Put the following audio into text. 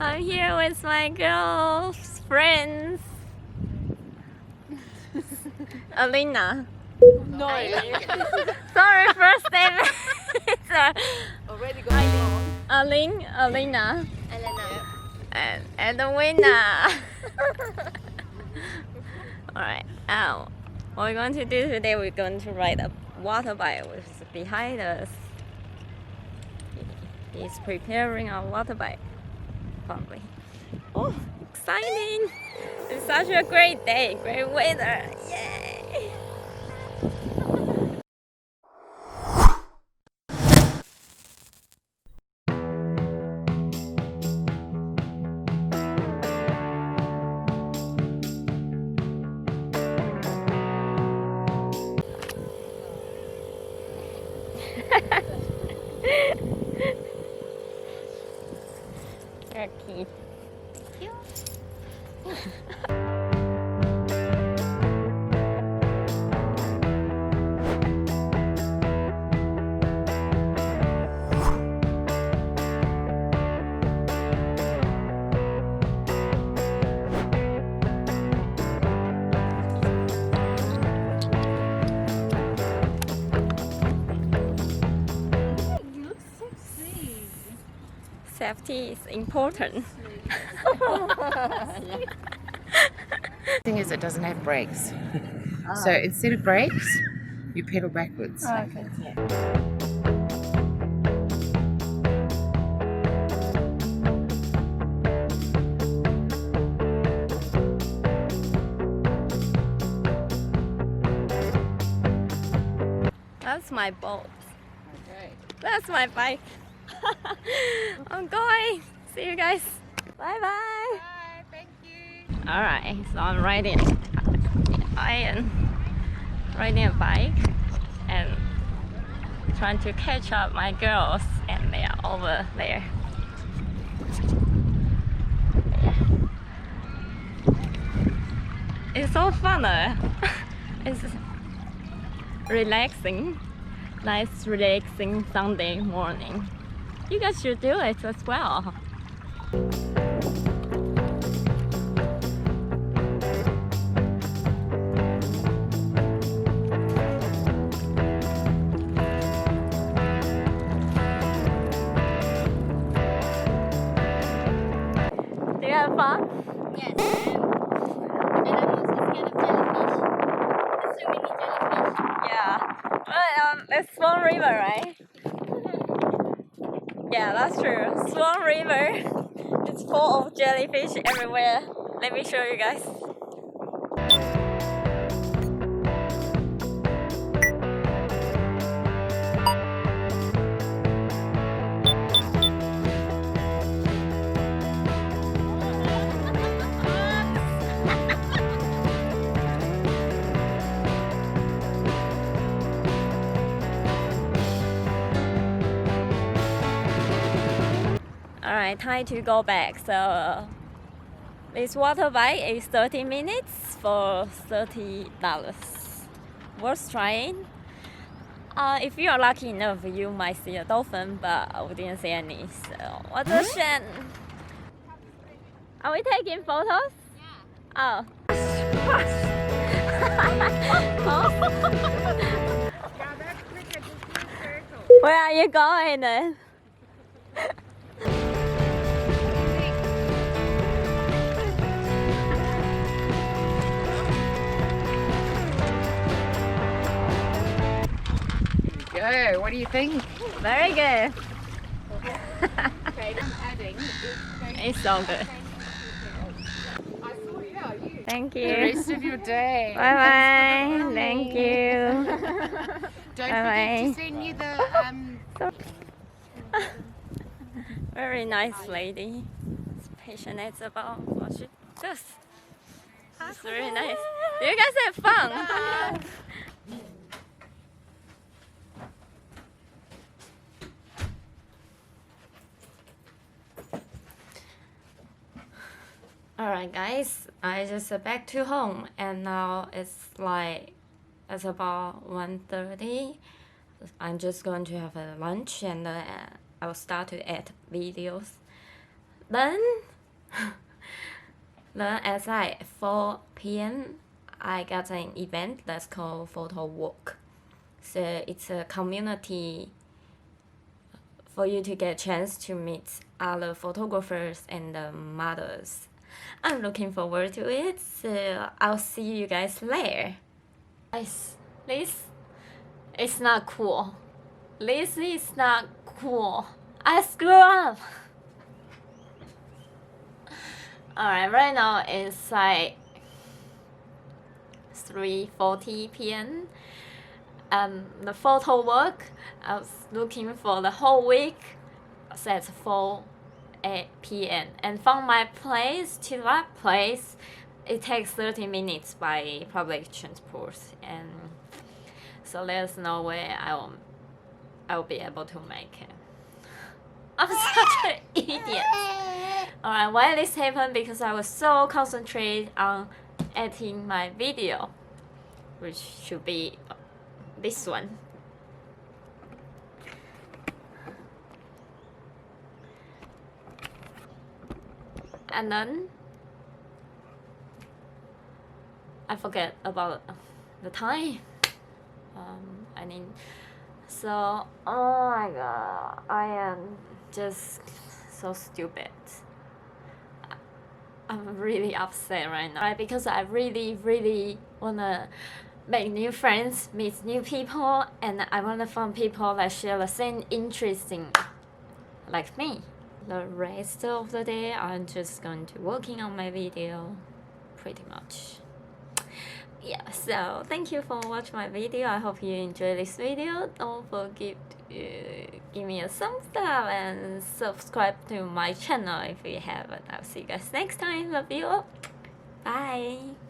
I'm here with my girls friends. Alina. No. Sorry, first name. Already going wrong. Alina, Elena. and the winner. Alright, what we're going to do today, we're going to ride a water bike, which is behind us. He's preparing our water bike. Probably. Oh, exciting! It's such a great day, great weather. Yay! Turkey. Safety is important. The thing is, it doesn't have brakes. So instead of brakes, you pedal backwards. Okay. That's my boat. Okay. That's my bike. I'm going. See you guys. Bye bye. Bye, thank you. Alright, so I'm riding a bike and trying to catch up my girls, and they are over there. It's so fun. It's relaxing. Nice relaxing Sunday morning. You guys should do it as well. Do you have fun? Yes. And I'm also scared of jellyfish. There's so many jellyfish. Yeah. But it's Swan River, right? Yeah, that's true. Swan River is full of jellyfish everywhere. Let me show you guys. Alright, time to go back. So this water bike is 30 minutes for $30. Worth trying. If you are lucky enough, you might see a dolphin, but we didn't see any. So what a shame. Are we taking photos? Yeah. Oh. Where are you going then? Go. What do you think? Very good. Okay, I'm adding. It's so good. I saw you. Thank The you. rest of your day. Bye bye. Thank you. Don't Bye-bye. forget to send you the Very nice lady. It's passionate about what she does. It's very nice. You guys have fun. Alright guys, I just back to home and now it's about 1:30. I'm just going to have a lunch and I will start to edit videos. Then Then at 4 p.m. I got an event that's called Photo Walk. So it's a community for you to get a chance to meet other photographers and models. I'm looking forward to it, so I'll see you guys there. Guys, this is not cool. This is not cool. I screw up. Alright, right now it's like 3:40 p.m. The photo work I was looking for the whole week at 4 p.m. And from my place to that place, it takes 30 minutes by public transport, and so there's no way I'll be able to make it. I'm such an idiot. Alright, why this happened? Because I was so concentrated on editing my video, which should be this one. And then I forget about the time. So oh my god, I am just so stupid. I'm really upset right now, right? Because I really wanna make new friends, meet new people, and I wanna find people that share the same interesting like me. The rest of the day, I'm just going to working on my video, pretty much. Yeah, so thank you for watching my video. I hope you enjoyed this video. Don't forget to give me a thumbs up and subscribe to my channel if you haven't. I'll see you guys next time. Love you all. Bye.